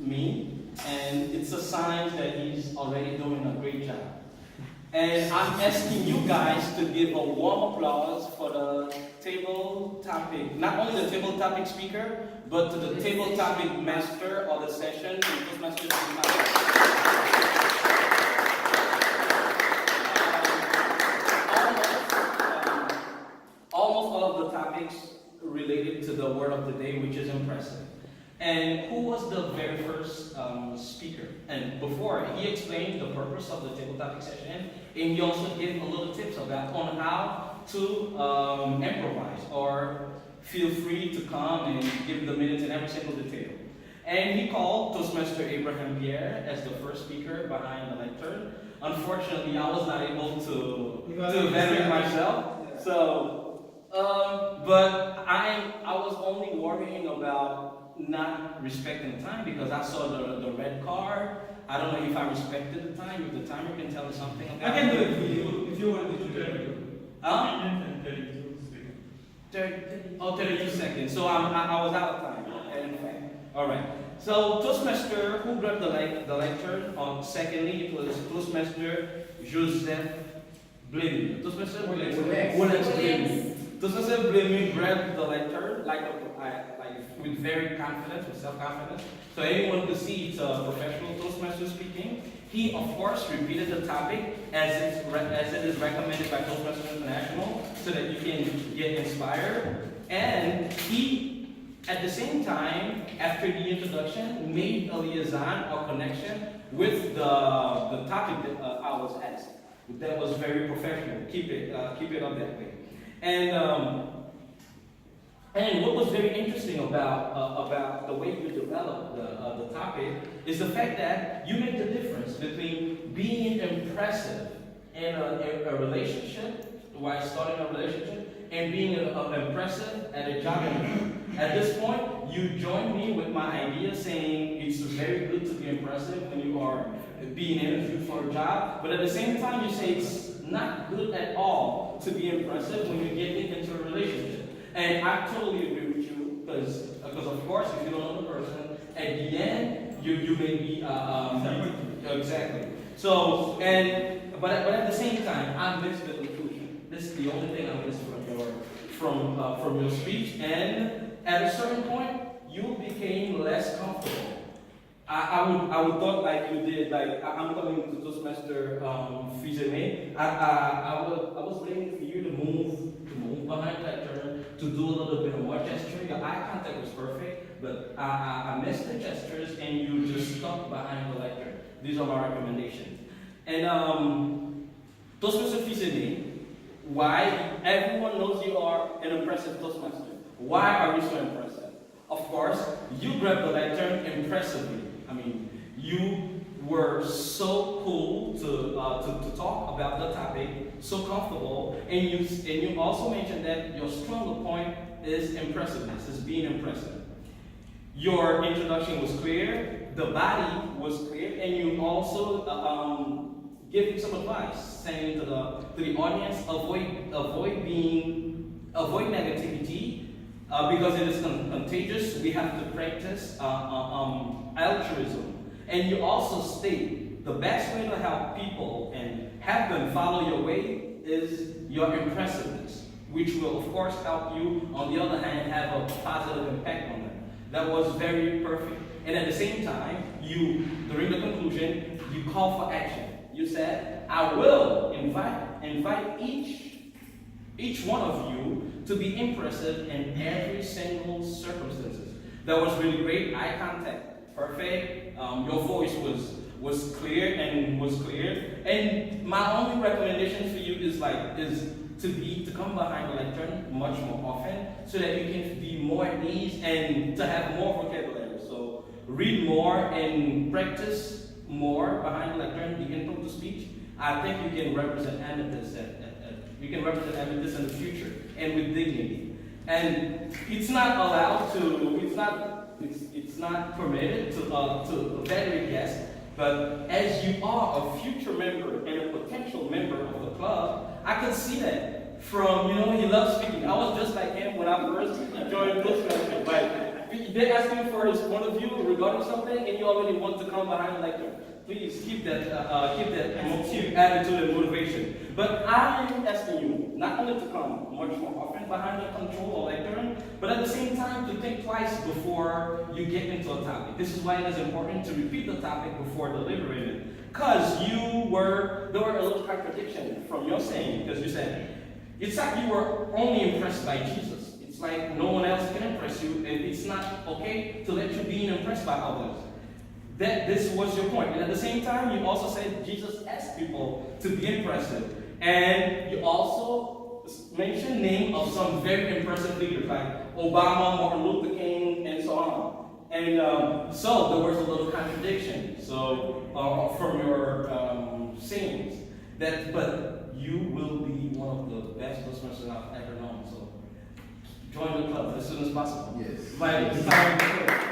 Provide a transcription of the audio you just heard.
me, and it's a sign that he's already doing a great job. And I'm asking you guys to give a warm applause for the table topic, not only the table topic speaker, but to the table topic master of the session, the Toastmasters Club. Almost all of the topics related to the word of the day, which is impressive. And who was the very first speaker? And before, he explained the purpose of the table topic session, and he also gave a little tips about on how to improvise or feel free to come and give the minutes in every single detail. And he called Toastmaster Abraham Pierre as the first speaker behind the lectern. Unfortunately, I was not able to evaluate myself. So, but I was only worrying about not respecting time because I saw the red card. I don't know if I respected the time. If the timer can tell me something about I can do it for you if you want to do 32 seconds. So I was out of time. Anyway. All right. So Toastmaster, who grabbed the lecture? Secondly, it was Toastmaster Joseph Blamey. Toastmaster Williams. Toastmaster Blamey grabbed the lecture like with very confidence, with self-confidence. So anyone could see it's a professional Toastmaster speaking. He, of course, repeated the topic as it is recommended by Toastmasters International so that you can get inspired. And he, at the same time, after the introduction, made a liaison or connection with the topic that I was asked. That was very professional. Keep it up that way. And what was very interesting about the way you developed the topic is the fact that you make the difference between being impressive in a relationship, while starting a relationship, and being impressive at a job interview. At this point, you join me with my idea saying it's very good to be impressive when you are being interviewed for a job, but at the same time, you say it's not good at all to be impressive when you're getting into a relationship. And I totally agree with you, because of course, if you don't know the person, at the end, you may be, exactly. So, but at the same time, I missed the conclusion. This is the only thing I missed from your speech, and at a certain point, you became less comfortable. I would thought like you did, like I'm coming to Toastmaster Fizeme. I was waiting for you to move behind that turn, to do a little bit more gesture. Your eye contact was perfect, but I missed the gestures and you just stuck behind the lectern. These are my recommendations. And Toastmaster Fizeme, why everyone knows you are an impressive Toastmaster. Why are you so impressive? Of course, you grabbed the lectern impressively. I mean, you were so cool to talk about the topic, so comfortable, and you also mentioned that your stronger point is impressiveness, is being impressive. Your introduction was clear, the body was clear, and you also giving some advice, saying to the audience, avoid negativity. Because it is contagious, we have to practice altruism. And you also state the best way to help people and have them follow your way is your impressiveness, which will, of course, help you, on the other hand, have a positive impact on them. That was very perfect. And at the same time, during the conclusion, you call for action. You said, I will invite each one of you to be impressive in every single circumstances. That was really great. Eye contact, perfect. Your voice was clear. And my only recommendation for you is to come behind the lectern much more often, so that you can be more at ease and to have more vocabulary. So read more and practice more behind the lectern. You can talk to speech. I think you can represent Amethyst in the future, and with dignity. And it's not allowed to, it's not permitted to evaluate guests, but as you are a future member and a potential member of the club, I could see that from, he loves speaking. I was just like him when I first joined Toastmasters. Like, they're asking for his point of view regarding something, and you already want to come behind like, please keep that attitude and motivation. But I am asking you not only to come much more often behind the control or lectern, but at the same time to think twice before you get into a topic. This is why it is important to repeat the topic before delivering it. Because there were a little contradiction from your saying, because you said, it's like you were only impressed by Jesus. It's like no one else can impress you, and it's not okay to let you be impressed by others. This was your point. And at the same time, you also said Jesus asked people to be impressive. And you also mentioned name of some very impressive leaders like Obama, Martin Luther King, and so on. And so there was a little contradiction. So from your sayings, but you will be one of the best Toastmasters I've ever known. So join the club as soon as possible. Yes. By the time